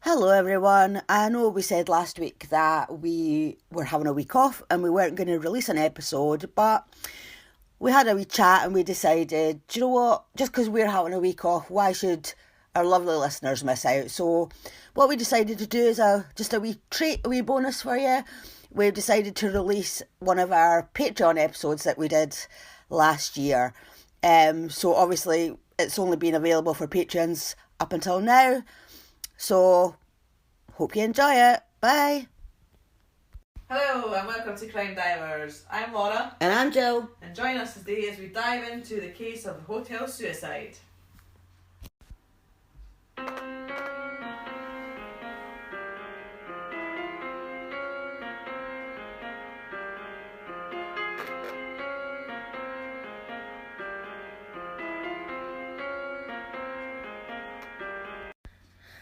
Hello everyone. I know we said last week that we were having a week off and we weren't going to release an episode, but we had a wee chat and we decided, do you know what, just because we're having a week off, why should our lovely listeners miss out? So what we decided to do is just a wee treat, a wee bonus for you. We've decided to release one of our Patreon episodes that we did last year. So obviously it's only been available for patrons up until now. So, hope you enjoy it. Bye. Hello and welcome to Crime Divers. I'm Laura. And I'm Jill. And join us today as we dive into the case of hotel suicide.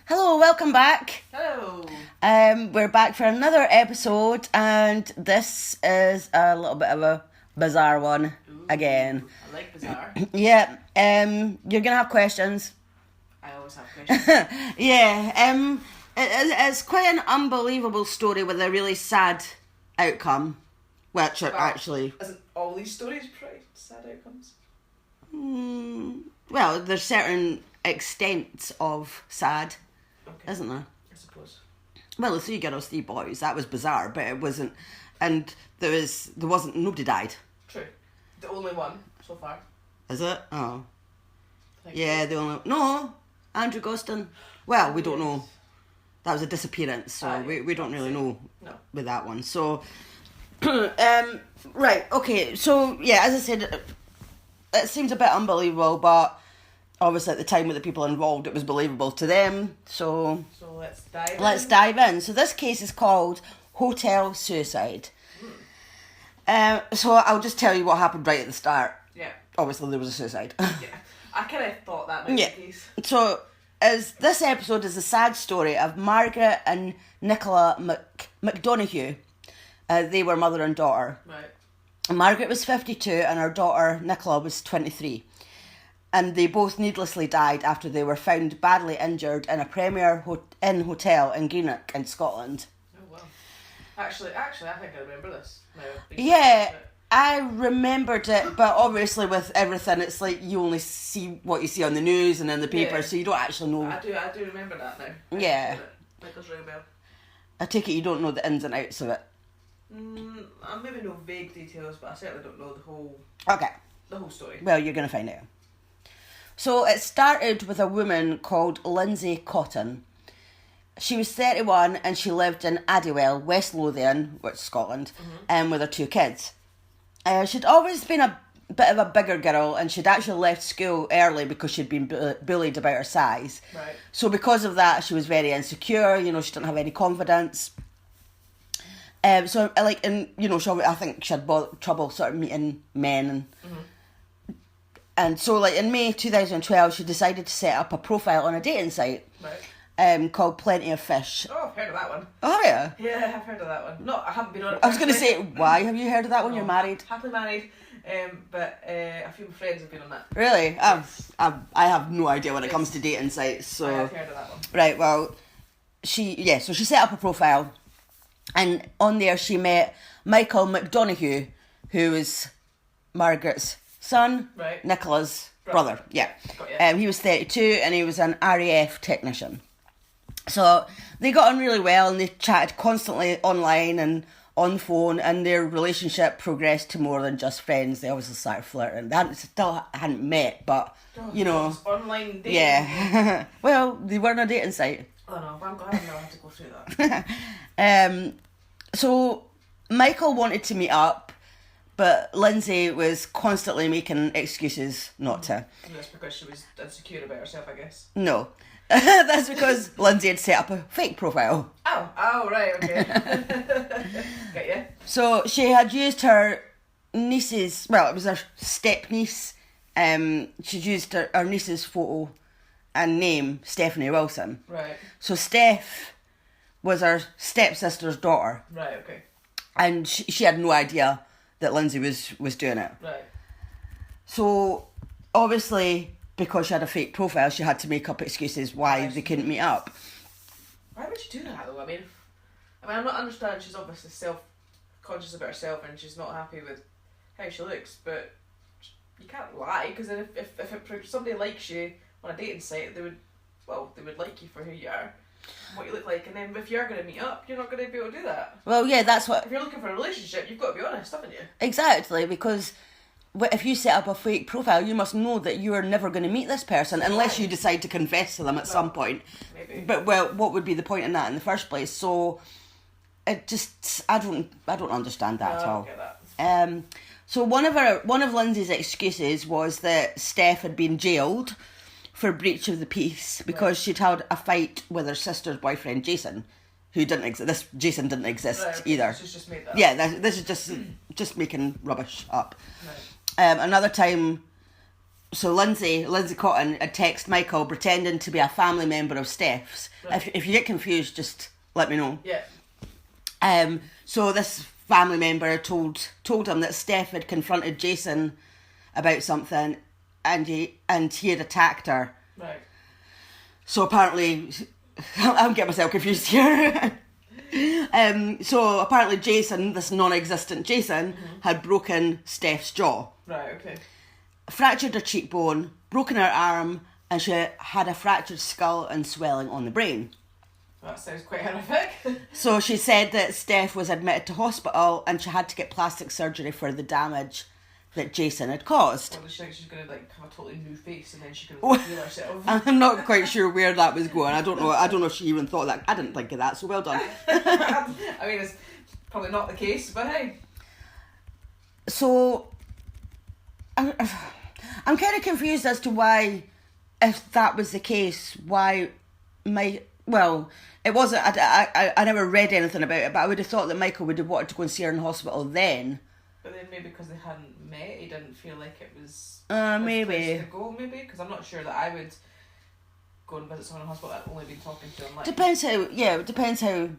Hello, welcome back. Hello. We're back for another episode, and this is a little bit of a bizarre one again. I like bizarre. Yeah. You're gonna have questions. I always have questions. Yeah. It's quite an unbelievable story with a really sad outcome, which are actually. Isn't all these stories pretty sad outcomes? Well, there's certain extents of sad. Okay. Isn't there? I suppose. Well, the 3 girls, 3 boys. That was bizarre, but it wasn't. And there wasn't. Nobody died. True. The only one so far. Is it? Oh, I think yeah. The only no. Andrew Gosden. Well, we don't know. That was a disappearance, so we don't really know with that one. So, right, okay. So yeah, as I said, it seems a bit unbelievable, but. Obviously, at the time with the people involved, it was believable to them. So let's dive in. So this case is called hotel suicide. So I'll just tell you what happened right at the start. Yeah. Obviously, there was a suicide. Yeah. I kind of thought that might be the case. So this episode is the sad story of Margaret and Nicola McDonough. They were mother and daughter. Right. Margaret was 52 and her daughter Nicola was 23. And they both needlessly died after they were found badly injured in a Premier Inn hotel in Greenock in Scotland. Oh, wow. Actually, I think I remember this now. Yeah, I remembered it, but obviously with everything, it's like you only see what you see on the news and in the paper, so you don't actually know. I do remember that now. Yeah. Like a ring bell. I take it you don't know the ins and outs of it. I maybe know vague details, but I certainly don't know Okay. the whole story. Well, you're going to find out. So it started with a woman called Lindsay Cotton. She was 31 and she lived in Addiewell, West Lothian, which is Scotland, with her 2 kids. She'd always been a bit of a bigger girl and she'd actually left school early because she'd been bullied about her size. Right. So because of that, she was very insecure, she didn't have any confidence. I think she had trouble sort of meeting men and... And so, in May 2012, she decided to set up a profile on a dating site called Plenty of Fish. Oh, I've heard of that one. Oh, yeah? Yeah, I've heard of that one. No, I haven't been on it. I was going to say, why have you heard of that one? You're married. Happily married, but a few of my friends have been on that. Really? Yes. I have no idea when it comes to dating sites. So. I have heard of that one. Right, well, so she set up a profile, and on there she met Michael McDonough, who is Margaret's son, right. Nicola's brother. Yeah. He was 32 and he was an RAF technician. So they got on really well and they chatted constantly online and on the phone, and their relationship progressed to more than just friends. They obviously started flirting. They still hadn't met, but online dating. Yeah. Well, they were on a dating site. Oh no, I'm glad I don't have to go through that. So Michael wanted to meet up, but Lindsay was constantly making excuses not to. And that's because she was insecure about herself, I guess. No. That's because Lindsay had set up a fake profile. Oh, right, okay. Get you. So she had used her niece's, well, it was her step-niece. She'd used her niece's photo and name, Stephanie Wilson. Right. So Steph was her stepsister's daughter. Right, okay. And she had no idea that Lindsay was doing it. Right. So, obviously, because she had a fake profile, she had to make up excuses why they couldn't meet up. Why would you do that though? I mean, I'm not understanding. She's obviously self-conscious about herself and she's not happy with how she looks, but you can't lie, because then if somebody likes you on a dating site, they would like you for who you are, what you look like, and then if you're going to meet up, you're not going to be able to do that. Well, yeah, that's what... If you're looking for a relationship, you've got to be honest, haven't you? Exactly, because if you set up a fake profile, you must know that you are never going to meet this person unless you decide to confess to them at some point. Maybe. But, well, what would be the point in that in the first place? So, it just... I don't understand that at all. I don't get that. So one of Lindsay's excuses was that Steph had been jailed for breach of the peace because she'd had a fight with her sister's boyfriend Jason, who didn't exist. This Jason didn't exist either. She's just made that. Yeah, this is just making rubbish up. Right. Another time, so Lindsay Cotton had texted Michael pretending to be a family member of Steph's. Right. If you get confused, just let me know. Yeah. So this family member told him that Steph had confronted Jason about something and he had attacked her. Right. So apparently, I'm getting myself confused here. So apparently Jason, this non-existent Jason, had broken Steph's jaw. Right, okay. Fractured her cheekbone, broken her arm, and she had a fractured skull and swelling on the brain. That sounds quite horrific. So she said that Steph was admitted to hospital and she had to get plastic surgery for the damage that Jason had caused. Well, does she think she's going to have a totally new face and then she can heal herself? I'm not quite sure where that was going. I don't know if she even thought that. I didn't think of that, so well done. I mean, it's probably not the case, but hey. So, I'm kind of confused as to why, if that was the case, why it wasn't. I never read anything about it, but I would have thought that Michael would have wanted to go and see her in hospital then. But then maybe because they hadn't met, he didn't feel like it was maybe place to go. Maybe because I'm not sure that I would go and visit someone in hospital I've only been talking to online. It depends how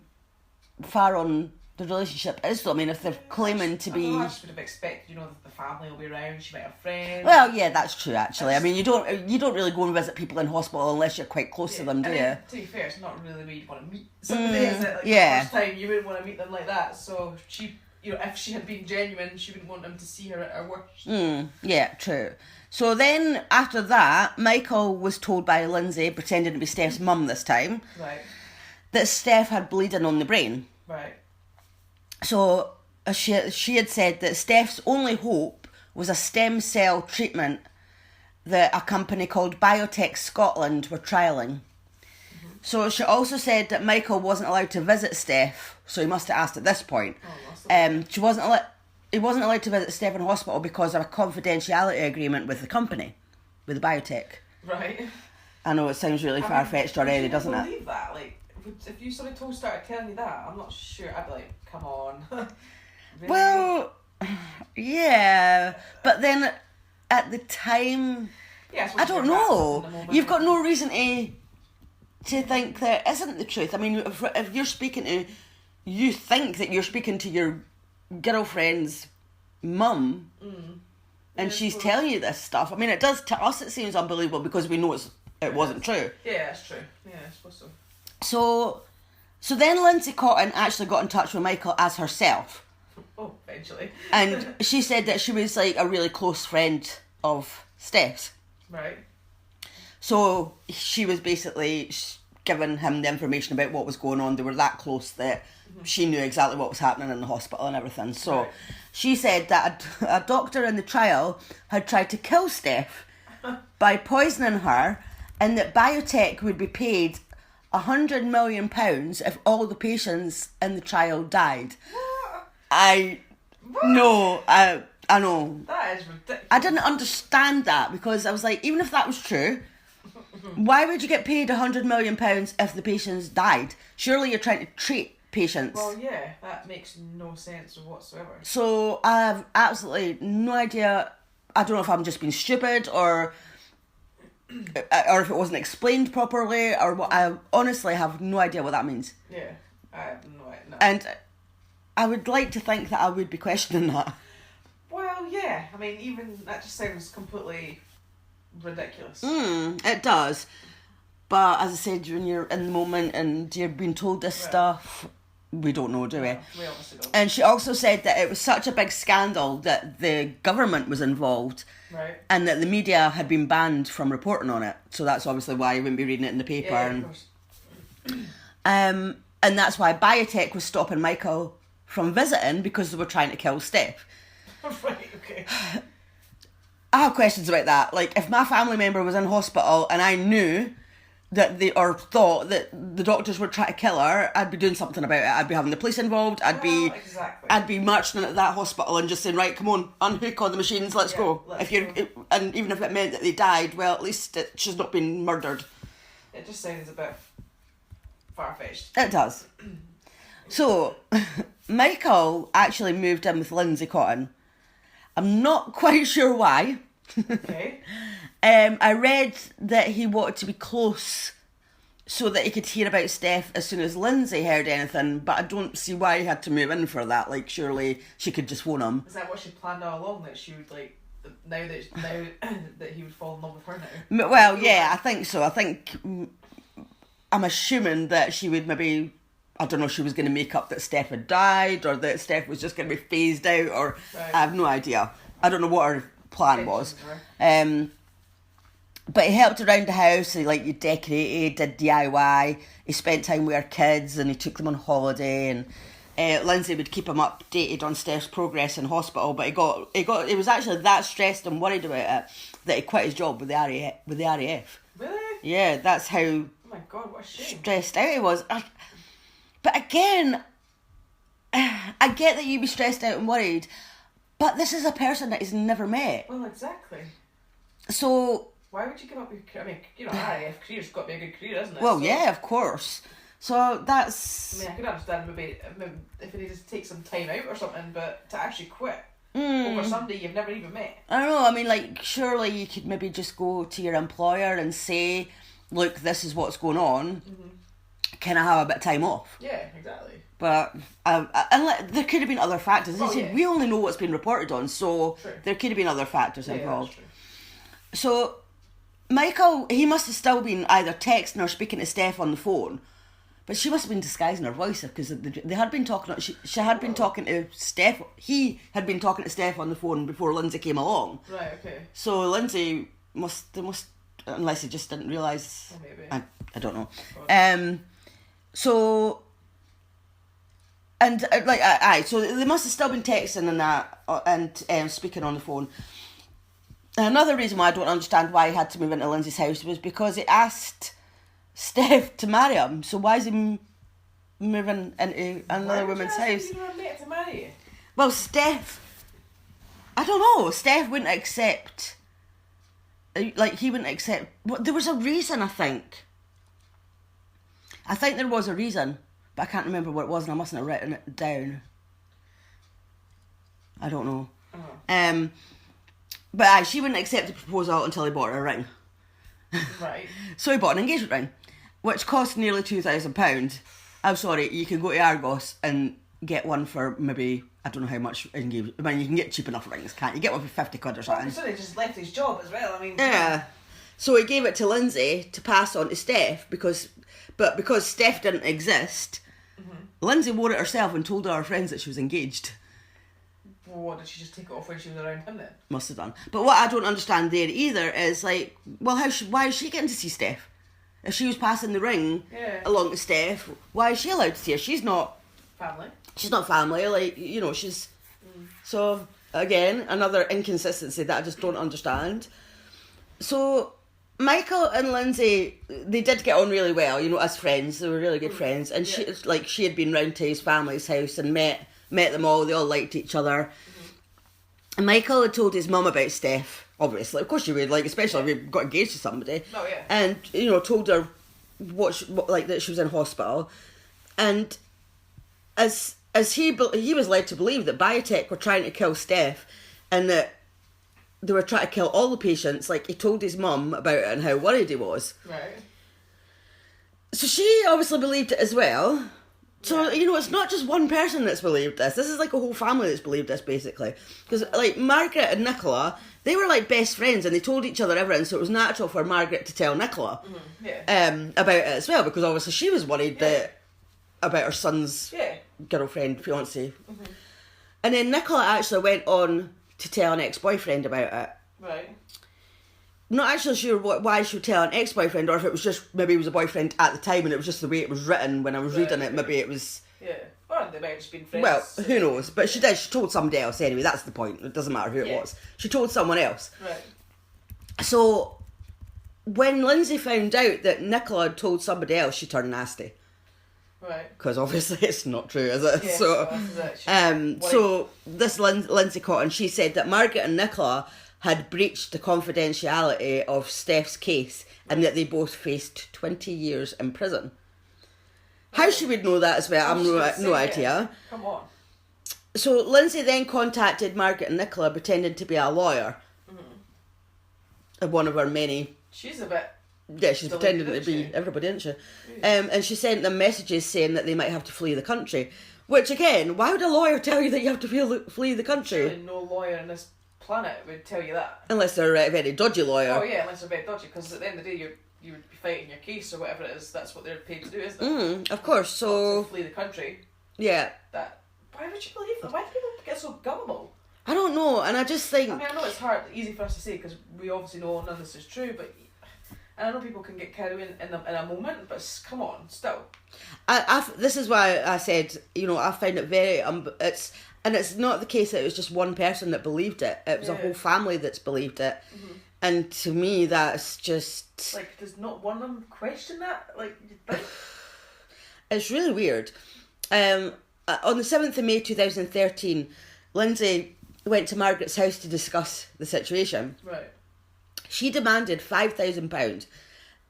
far on the relationship is. Though I mean, if they're claiming to be, I just would have expected, that the family will be around. She might have friends. Well, yeah, that's true. Actually, I mean, you don't really go and visit people in hospital unless you're quite close to them, do you? To be fair, it's not really where you want to meet somebody, is it? Like yeah. The first time you wouldn't want to meet them like that. So she, if she had been genuine, she wouldn't want them to see her at her worst. Yeah, true. So then, after that, Michael was told by Lindsay, pretending to be Steph's mum this time, Right. that Steph had bleeding on the brain. Right. So she had said that Steph's only hope was a stem cell treatment that a company called Biotech Scotland were trialling. So she also said that Michael wasn't allowed to visit Steph, so he must have asked at this point. He wasn't allowed to visit Steph in hospital because of a confidentiality agreement with the company, with the Biotech. Right. I know it sounds really far-fetched already, doesn't it? Believe that? Like, if you started telling me that, I'm not sure. I'd be like, come on. Really? Well, yeah, but then at the time, I don't know. You've got no reason to think that isn't the truth. I mean, if you're speaking to, you think that you're speaking to your girlfriend's mum, and she's telling you this stuff. I mean, it does, to us it seems unbelievable because we know it wasn't true. Yeah, it's true. Yeah, I suppose so. So then Lindsay Cotton actually got in touch with Michael as herself. Oh, eventually. And she said that she was like a really close friend of Steph's. Right. So she was basically giving him the information about what was going on. They were that close that she knew exactly what was happening in the hospital and everything. So she said that a doctor in the trial had tried to kill Steph by poisoning her, and that Biotech would be paid £100 million if all the patients in the trial died. I know. That is ridiculous. I didn't understand that because I was like, even if that was true, why would you get paid £100 million if the patients died? Surely you're trying to treat patients. Well, yeah, that makes no sense whatsoever. So I have absolutely no idea. I don't know if I'm just being stupid or if it wasn't explained properly or what. I honestly have no idea what that means. Yeah, I have no idea. No. And I would like to think that I would be questioning that. Well, yeah. I mean, even that just sounds completely ridiculous. It does. But as I said, when you're in the moment and you're being told this stuff, we don't know, do we? No, we obviously don't. And she also said that it was such a big scandal that the government was involved. Right. And that the media had been banned from reporting on it. So that's obviously why you wouldn't be reading it in the paper. Yeah, of course. And that's why biotech was stopping Michael from visiting, because they were trying to kill Steph. Right, okay. I have questions about that. Like, if my family member was in hospital and I knew that or thought that the doctors were trying to kill her, I'd be doing something about it. I'd be having the police involved. I'd be marching into that hospital and just saying, right, come on, unhook all the machines, let's go. And even if it meant that they died, well, at least she's not been murdered. It just sounds a bit far-fetched. It does. So, Michael actually moved in with Lindsay Cotton. I'm not quite sure why. Okay. I read that he wanted to be close so that he could hear about Steph as soon as Lindsay heard anything, but I don't see why he had to move in for that. Like, surely she could just phone him. Is that what she planned all along, that she would, like, now that he would fall in love with her now? Well, yeah, I think so. I'm assuming that she would maybe, I don't know, she was going to make up that Steph had died, or that Steph was just going to be phased out, or right. I have no idea. I don't know what her plan was. But he helped around the house. He decorated, did DIY. He spent time with her kids, and he took them on holiday. And Lindsay would keep him updated on Steph's progress in hospital. But he was actually that stressed and worried about it that he quit his job with the RAF. Really? Yeah, that's how. Oh my God, what a shame. Stressed out he was. But again, I get that you'd be stressed out and worried, but this is a person that he's never met. Well, exactly. So. Why would you give up your career? I mean, RAF career's got to be a good career, isn't it? Well, yeah, of course. So that's. I mean, I could understand maybe if it needed to take some time out or something, but to actually quit over somebody you've never even met. I don't know. I mean, surely you could maybe just go to your employer and say, look, this is what's going on. Mm-hmm. Can I have a bit of time off? Yeah, exactly. But there could have been other factors. We only know what's been reported on, so true. There could have been other factors involved. True. So Michael, he must have still been either texting or speaking to Steph on the phone, but she must have been disguising her voice, because they had been talking. She had been talking to Steph. He had been talking to Steph on the phone before Lindsay came along. Right. Okay. So Lindsay must, unless he just didn't realise. Well, maybe. I don't know. So. And so they must have still been texting and that, and speaking on the phone. Another reason why I don't understand why he had to move into Lindsay's house was because he asked Steph to marry him. So why is he moving into another woman's house? You were met to marry you? Well, Steph, I don't know. Steph wouldn't accept. He wouldn't accept. But there was a reason, I think. I think there was a reason, but I can't remember what it was, and I mustn't have written it down. I don't know. Uh-huh. But she wouldn't accept the proposal until he bought her a ring. Right. So he bought an engagement ring, which cost nearly £2,000. I'm sorry, you can go to Argos and get one for maybe, I don't know how much engagement. I mean, you can get cheap enough rings, can't you? Get one for 50 quid or something. So he just left his job as well. I mean. Yeah. So he gave it to Lindsay to pass on to Steph because Steph didn't exist, Lindsay wore it herself and told her friends that she was engaged. Well, what, did she just take it off when she was around him then? Must have done. But what I don't understand there either is, like, well, why is she getting to see Steph? If she was passing the ring along to Steph, why is she allowed to see her? She's not family. She's not family. Like, you know, she's... So, again, another inconsistency that I just don't understand. So, Michael and Lindsay, they did get on really well, you know, as friends. They were really good friends. And she had been round to his family's house and met them all. They all liked each other. And Michael had told his mum about Steph, obviously. Of course you would, like, especially if you got engaged to somebody. Oh, yeah. And, you know, told her that she was in hospital. And as he was led to believe that biotech were trying to kill Steph and that they were trying to kill all the patients, like, he told his mum about it and how worried he was. Right. So she obviously believed it as well. So, you know, it's not just one person that's believed this. This is like a whole family that's believed this, basically. Because, like, Margaret and Nicola, they were like best friends and they told each other everything, so it was natural for Margaret to tell Nicola about it as well, because obviously she was worried that about her son's girlfriend, fiancé. And then Nicola actually went on to tell an ex-boyfriend about it. Right. Not actually sure why she would tell an ex-boyfriend, or if it was just, maybe it was a boyfriend at the time and it was just the way it was written when I was reading it. Maybe it was... Yeah. Or they might have just been friends. Well, who knows? But she did. She told somebody else anyway. That's the point. It doesn't matter who it was. She told someone else. Right. So, when Lindsay found out that Nicola had told somebody else, she turned nasty. Right. Because obviously it's not true, is it? Yeah, so this Lindsay Cotton, she said that Margaret and Nicola had breached the confidentiality of Steph's case and that they both faced 20 years in prison. How she would know that as well, I've no idea. Come on. So Lindsay then contacted Margaret and Nicola pretending to be a lawyer. One of her many... She's a bit... Yeah, she's pretending to be everybody, isn't she? And she sent them messages saying that they might have to flee the country. Which, again, why would a lawyer tell you that you have to flee the country? Surely no lawyer on this planet would tell you that. Unless they're a very dodgy lawyer. Oh yeah, unless they're very dodgy, because at the end of the day you would be fighting your case or whatever it is. That's what they're paid to do, isn't it? Of course, so... To flee the country. Yeah. Why would you believe that? Why do people get so gullible? I don't know, and I just think... I mean, I know it's easy for us to say, because we obviously know none of this is true, but... And I know people can get carried in a moment, but come on, still. This is why I said, you know, I find it very... And it's not the case that it was just one person that believed it. It was a whole family that's believed it. And to me, that's just... Like, does not one of them question that? Like, you think? It's really weird. On the 7th of May 2013, Lindsay went to Margaret's house to discuss the situation. Right. She demanded £5,000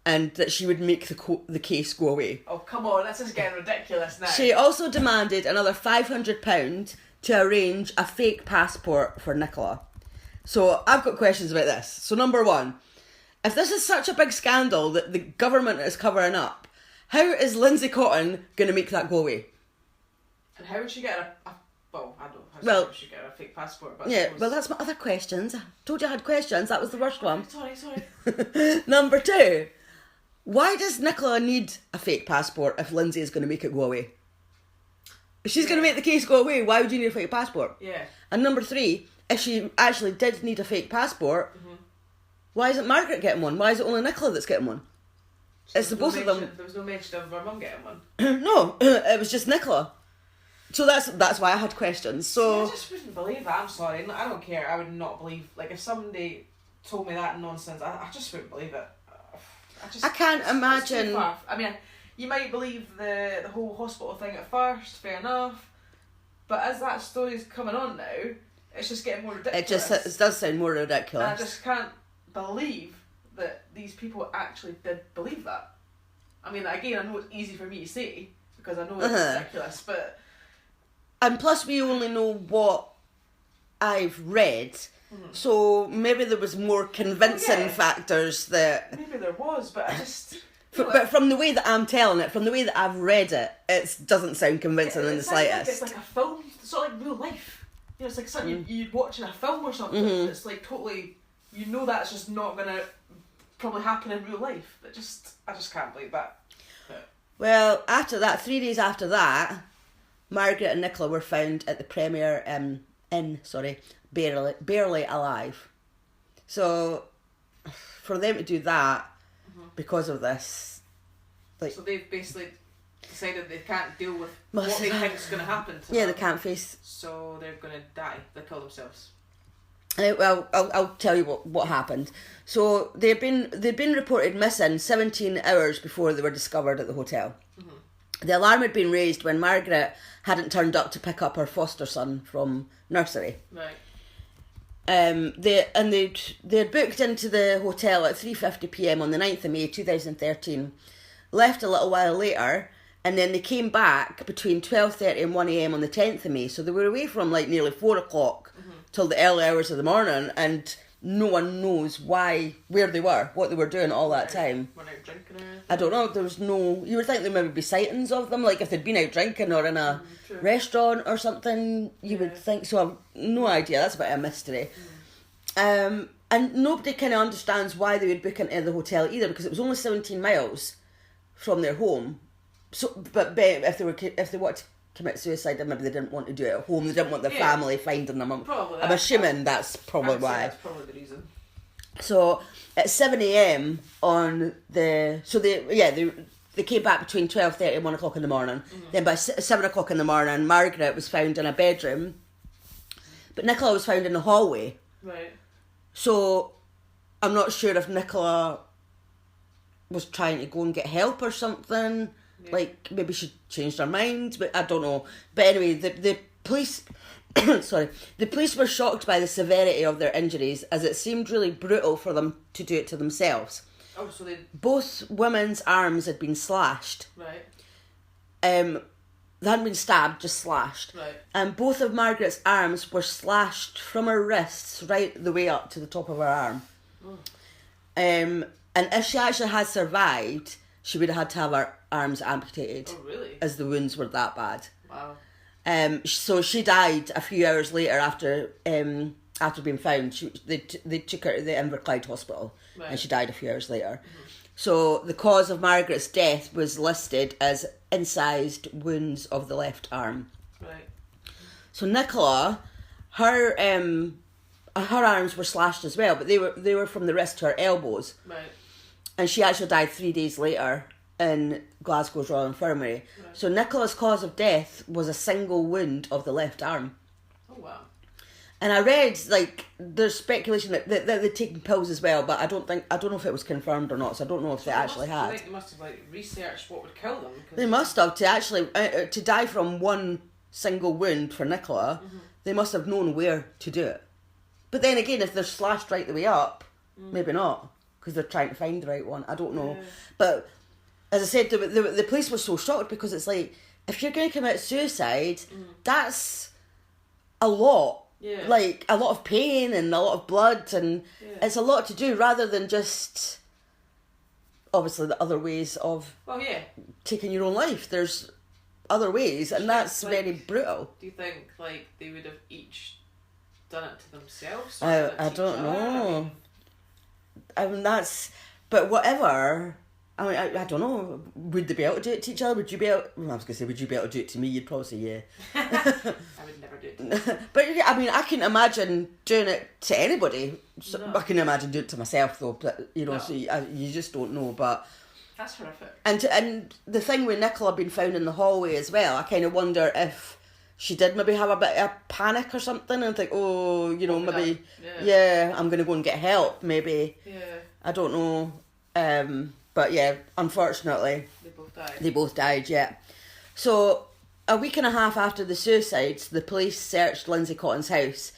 and that she would make the case go away. Oh, come on, this is getting ridiculous now. She also demanded another £500 to arrange a fake passport for Nicola. So I've got questions about this. So number one, if this is such a big scandal that the government is covering up, how is Lindsay Cotton going to make that go away? And how would she get well, I don't know how she get a fake passport, but well, that's my other questions. I told you I had questions. That was the worst one. Sorry. Number two, why does Nicola need a fake passport if Lindsay is going to make it go away? If she's going to make the case go away, why would you need a fake passport? Yeah. And number three, if she actually did need a fake passport, why isn't Margaret getting one? Why is it only Nicola that's getting one? So it's the both of them. There was no mention of her mum getting one. No, it was just Nicola. So that's why I had questions. So I just wouldn't believe that. I'm sorry. I don't care. I would not believe. Like, if somebody told me that nonsense, I just wouldn't believe it. I can't imagine. It's too far. I mean, you might believe the whole hospital thing at first, fair enough. But as that story's coming on now, it's just getting more ridiculous. It does sound more ridiculous. And I just can't believe that these people actually did believe that. I mean, again, I know it's easy for me to say because I know it's ridiculous, but... And plus we only know what I've read, so maybe there was more convincing factors that... Maybe there was, but I just... But from the way that I'm telling it, from the way that I've read it, it doesn't sound convincing in the slightest. It's like a film, it's sort of like real life. You know, it's like something you'd watch in a film or something. It's like totally, you know that's just not going to probably happen in real life. I just can't believe that. But. Well, after that, 3 days after that, Margaret and Nicola were found at the Premier Inn, barely alive. So, for them to do that, because of this, like, so they've basically decided they can't deal with what they think is going to happen to them. Yeah, they can't face. So they're going to die. They kill themselves. Well, I'll tell you what happened. So they'd been reported missing 17 hours before they were discovered at the hotel. The alarm had been raised when Margaret hadn't turned up to pick up her foster son from nursery. Right. They'd booked into the hotel at 3:50 p.m. on the 9th of May 2013, left a little while later, and then they came back between 12:30 and 1 a.m. on the 10th of May. So they were away from like nearly 4 o'clock till the early hours of the morning, and no one knows where they were, what they were doing all that time. Went out drinking or anything? I don't know, there was no... You would think there maybe be sightings of them, like if they'd been out drinking or in a restaurant or something, you would think. So I've no idea, that's a bit of a mystery. And nobody kind of understands why they would book into the hotel either, because it was only 17 miles from their home. So, but if they wanted to commit suicide, then maybe they didn't want to do it at home. They didn't want their family finding them. Probably. I'm assuming that's probably why. That's probably the reason. So at 7 a.m. on the... So they came back between 12:30 and 1 o'clock in the morning. Then by 7 o'clock in the morning, Margaret was found in a bedroom, but Nicola was found in the hallway. Right. So I'm not sure if Nicola was trying to go and get help or something. Yeah. Like, maybe she changed her mind, but I don't know. But anyway, the police... the police were shocked by the severity of their injuries, as it seemed really brutal for them to do it to themselves. Oh, so they... Both women's arms had been slashed. Right. They hadn't been stabbed, just slashed. Right. And both of Margaret's arms were slashed from her wrists right the way up to the top of her arm. Oh. And if she actually had survived, she would have had to have her arms amputated. Oh, really? As the wounds were that bad. Wow. So she died a few hours later after being found. They took her to the Inverclyde Hospital, and she died a few hours later. So the cause of Margaret's death was listed as incised wounds of the left arm. Right. So Nicola, her arms were slashed as well, but they were from the wrist to her elbows. Right. And she actually died 3 days later in Glasgow's Royal Infirmary. Right. So Nicola's cause of death was a single wound of the left arm. Oh, wow. And I read, like, there's speculation that they're taking pills as well, but I don't know if it was confirmed or not, so I don't know if they actually had. I think they must have, like, researched what would kill them. They must have, to actually, to die from one single wound for Nicola, they must have known where to do it. But then again, if they're slashed right the way up, maybe not, because they're trying to find the right one. I don't know. Yeah. But as I said, the police were so shocked, because it's like, if you're going to commit suicide, that's a lot. Yeah. Like, a lot of pain and a lot of blood, and it's a lot to do, rather than just, obviously, the other ways of taking your own life. There's other ways, and that's like, very brutal. Do you think, like, they would have each done it to themselves? I don't know. I mean, that's... But whatever... I mean, I don't know. Would they be able to do it to each other? Would you be able... Well, I was going to say, would you be able to do it to me? You'd probably say, yeah. I would never do it to you. But, yeah, I mean, I can imagine doing it to anybody. So, no. I can imagine doing it to myself, though. But, you know, so you just don't know. But... That's horrific. And the thing with Nicola being found in the hallway as well, I kind of wonder if she did maybe have a bit of panic or something and think, oh, you know, maybe, I'm going to go and get help, maybe. Yeah. I don't know. But yeah, unfortunately, They both died, yeah. So, a week and a half after the suicides, the police searched Lindsay Cotton's house,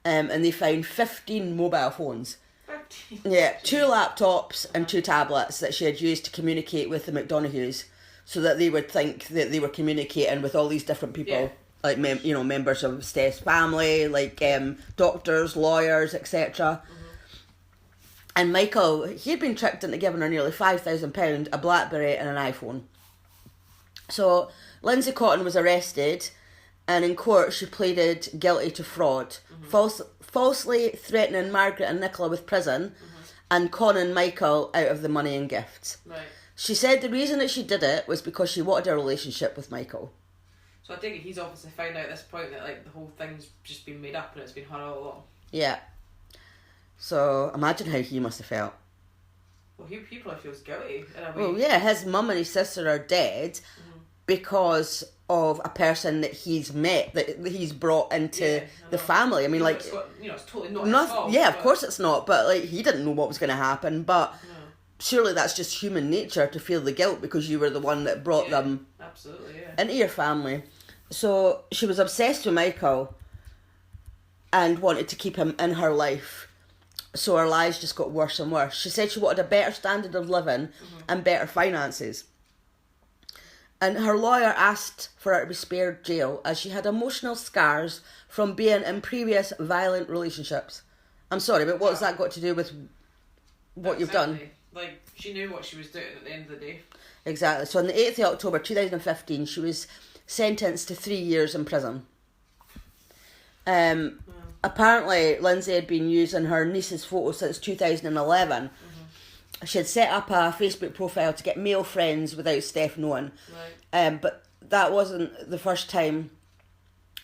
and they found 15 mobile phones. 15? Yeah, 2 laptops and 2 tablets that she had used to communicate with the McDonoughs, so that they would think that they were communicating with all these different people, like members of Steph's family, like doctors, lawyers, etc. And Michael, he had been tricked into giving her nearly £5,000, a BlackBerry and an iPhone. So Lindsay Cotton was arrested, and in court she pleaded guilty to fraud, falsely threatening Margaret and Nicola with prison, and conning Michael out of the money and gifts. Right. She said the reason that she did it was because she wanted a relationship with Michael. So I think he's obviously found out at this point that, like, the whole thing's just been made up and it's been her all along. Yeah. So, imagine how he must have felt. Well, he probably feels guilty. Well, yeah, his mum and his sister are dead because of a person that he's met, that he's brought into the family. I mean, like... It's totally not his fault. Yeah, of course it's not, but, like, he didn't know what was going to happen, but surely that's just human nature to feel the guilt because you were the one that brought them into your family. So, she was obsessed with Michael and wanted to keep him in her life. So her lives just got worse and worse. She said she wanted a better standard of living and better finances. And her lawyer asked for her to be spared jail as she had emotional scars from being in previous violent relationships. I'm sorry, but what's that got to do with what you've done? Like, she knew what she was doing at the end of the day. Exactly. So on the 8th of October 2015, she was sentenced to 3 years in prison. Apparently, Lindsay had been using her niece's photo since 2011. She had set up a Facebook profile to get male friends without Steph knowing. Right. But that wasn't the first time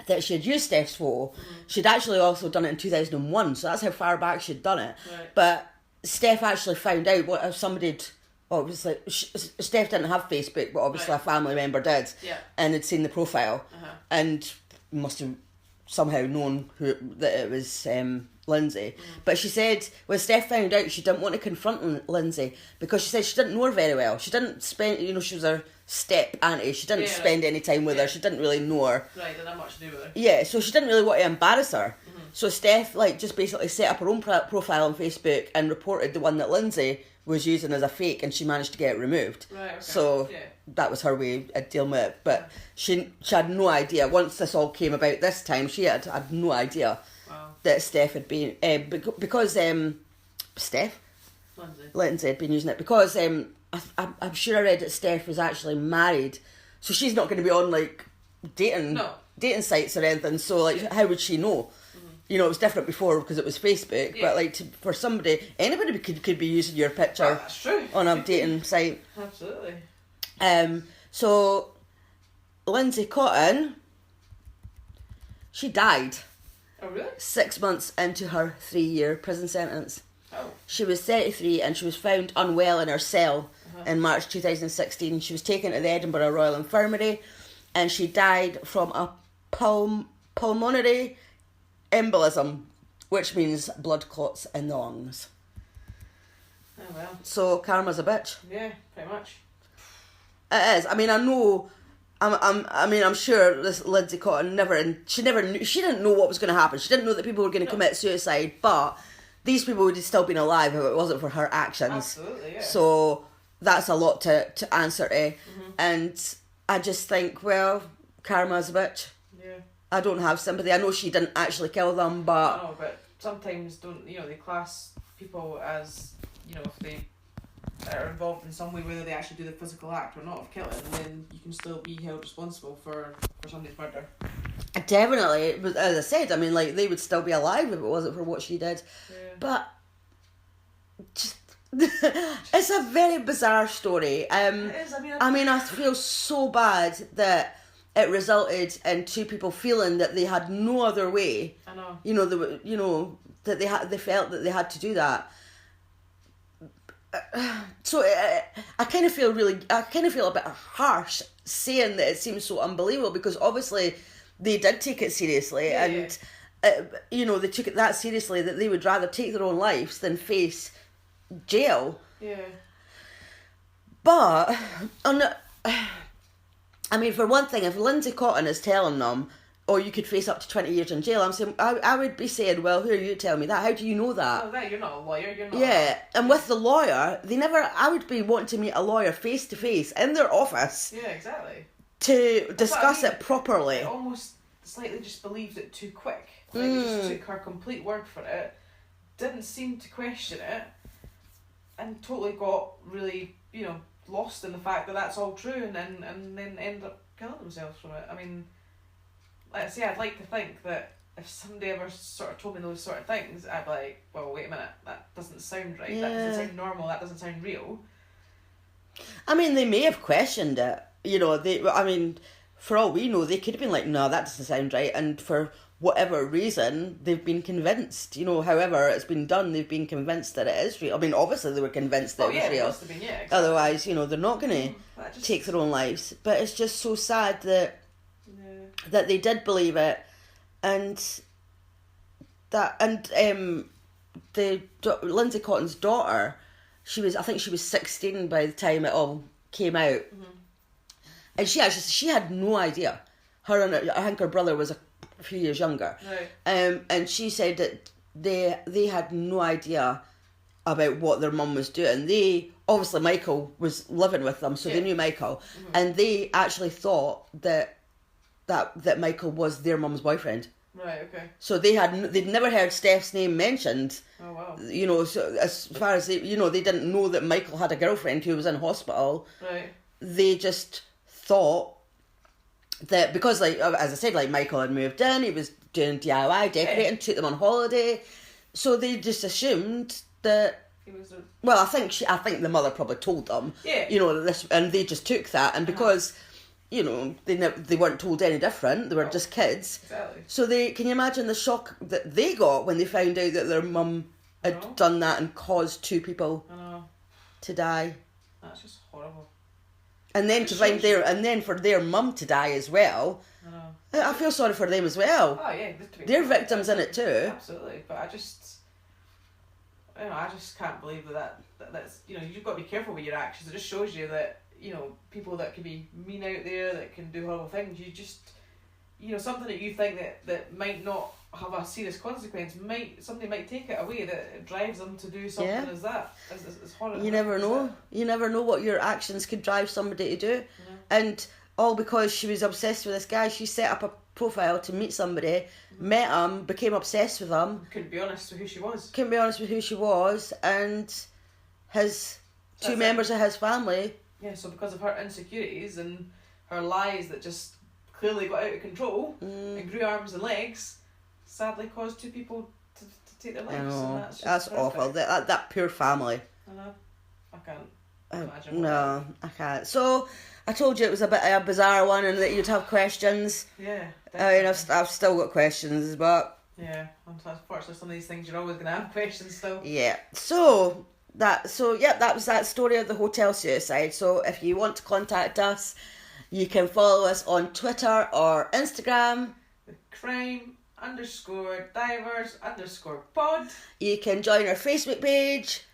that she had used Steph's photo. She'd actually also done it in 2001, so that's how far back she'd done it. Right. But Steph actually found out what if somebody'd... Obviously, Steph didn't have Facebook, but obviously a family member did. Yeah. And had seen the profile. And must have somehow known that it was Lindsay. But she said when Steph found out, she didn't want to confront Lindsay because she said she didn't know her very well. She didn't spend, she was her step auntie. She didn't spend any time with her. She didn't really know her. Right, didn't have much to do with her. Yeah, so she didn't really want to embarrass her. So Steph just basically set up her own profile on Facebook and reported the one that Lindsay was using as a fake, and she managed to get it removed. Right, okay. So that was her way of dealing with it. But she had no idea. Once this all came about this time, she had no idea that Steph had been... because Lindsay had been using it. Because I'm sure I read that Steph was actually married. So she's not going to be on, dating sites or anything. So, how would she know? It was different before because it was Facebook, but for somebody, anybody could be using your picture that's true. On a dating site. Absolutely. So Lindsay Cotton, she died. Oh, really? 6 months into her 3-year prison sentence. Oh. She was 33 and she was found unwell in her cell in March 2016. She was taken to the Edinburgh Royal Infirmary and she died from a pulmonary embolism, which means blood clots in the lungs. Oh well. So karma's a bitch. Yeah, pretty much. It is. I mean, I know. I'm sure this Lindsay Cotton she didn't know what was going to happen. She didn't know that people were going to commit suicide, but these people would have still been alive if it wasn't for her actions. Absolutely, yeah. So that's a lot to answer to, and I just think, well, karma's a bitch. Yeah. I don't have sympathy. I know she didn't actually kill them, but... No, but sometimes they class people as, if they are involved in some way, whether they actually do the physical act or not of killing, then you can still be held responsible for somebody's murder. Definitely. But as I said, I mean, they would still be alive if it wasn't for what she did. Yeah. But... just... it's a very bizarre story. It is. I feel so bad that it resulted in two people feeling that they had no other way. I know. That they felt that they had to do that. So I kind of feel a bit harsh saying that it seems so unbelievable because obviously they did take it seriously and they took it that seriously that they would rather take their own lives than face jail. Yeah. But for one thing, if Lindsay Cotton is telling them, "Oh, you could face up to 20 years in jail," I would be saying, "Well, who are you telling me that? How do you know that?" Oh, you're not a lawyer. You're not. Yeah, and with the lawyer, I would be wanting to meet a lawyer face to face in their office. Yeah, exactly. To discuss it properly. I almost slightly just believed it too quick. It just took her complete word for it. Didn't seem to question it, and totally got really, lost in the fact that that's all true, and then ended up killing themselves from it. I mean, like I say, I'd like to think that if somebody ever sort of told me those sort of things, I'd be like, well, wait a minute, that doesn't sound right. Yeah. That doesn't sound normal. That doesn't sound real. I mean, they may have questioned it. For all we know, they could have been like, no, that doesn't sound right. And for whatever reason, they've been convinced. However it's been done, they've been convinced that it is real. I mean, obviously they were convinced that it was real. Must have been, exactly. Otherwise, they're not going to take their own lives. But it's just so sad that they did believe it, and Lindsay Cotton's daughter, I think she was 16 by the time it all came out, and she had no idea. I think her brother was a few years younger, right. And she said that they had no idea about what their mum was doing. Obviously Michael was living with them, so they knew Michael, and they actually thought that Michael was their mum's boyfriend. Right, okay. So they'd never heard Steph's name mentioned. Oh, wow. You know, so as far as they didn't know that Michael had a girlfriend who was in hospital. Right. They just thought that because, like, as I said, like, Michael had moved in, he was doing DIY decorating, took them on holiday, so they just assumed that. He was well, I think the mother probably told them. Yeah. You know this, and they just took that, and because. You know, they weren't told any different. They were just kids. Exactly. So can you imagine the shock that they got when they found out that their mum had done that and caused 2 people to die. That's just horrible. And then for their mum to die as well. I feel sorry for them as well. Oh yeah, they're victims in it too. Absolutely, but I just can't believe that's you've got to be careful with your actions. It just shows you that. People that can be mean out there, that can do horrible things, you just, something that you think that might not have a serious consequence, somebody might take it away, that it drives them to do something as horrible. You never know. You never know what your actions could drive somebody to do. And all because she was obsessed with this guy, she set up a profile to meet somebody, met him, became obsessed with him. Couldn't be honest with who she was. And his two members of his family. Yeah, so because of her insecurities and her lies that just clearly got out of control and grew arms and legs, sadly caused 2 people to take their lives. And that's awful. That poor family. I know. I can't imagine. No, I can't. So, I told you it was a bit of a bizarre one and that you'd have questions. Yeah, definitely. I mean, I've still got questions, but... Yeah, unfortunately some of these things you're always going to have questions still. Yeah, so... that was that story of the hotel suicide. So if you want to contact us, you can follow us on Twitter or Instagram. crime_divers_pod. You can join our Facebook page.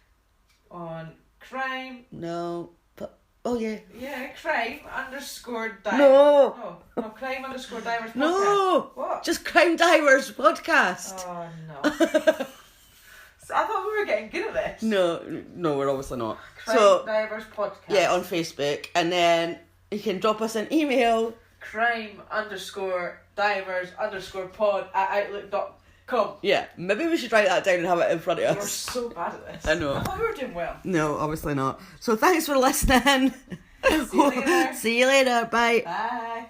On crime. No. But, oh yeah. Yeah, crime_divers. No. No, crime_divers podcast. No. What? Just Crime Divers podcast. Oh no. So I thought we were getting good at this. No, we're obviously not. Crime Divers Podcast. Yeah, on Facebook. And then you can drop us an email. crime_divers_pod@outlook.com. Yeah, maybe we should write that down and have it in front of us. We're so bad at this. I know. I thought we were doing well. No, obviously not. So thanks for listening. See you later. See you later. Bye. Bye.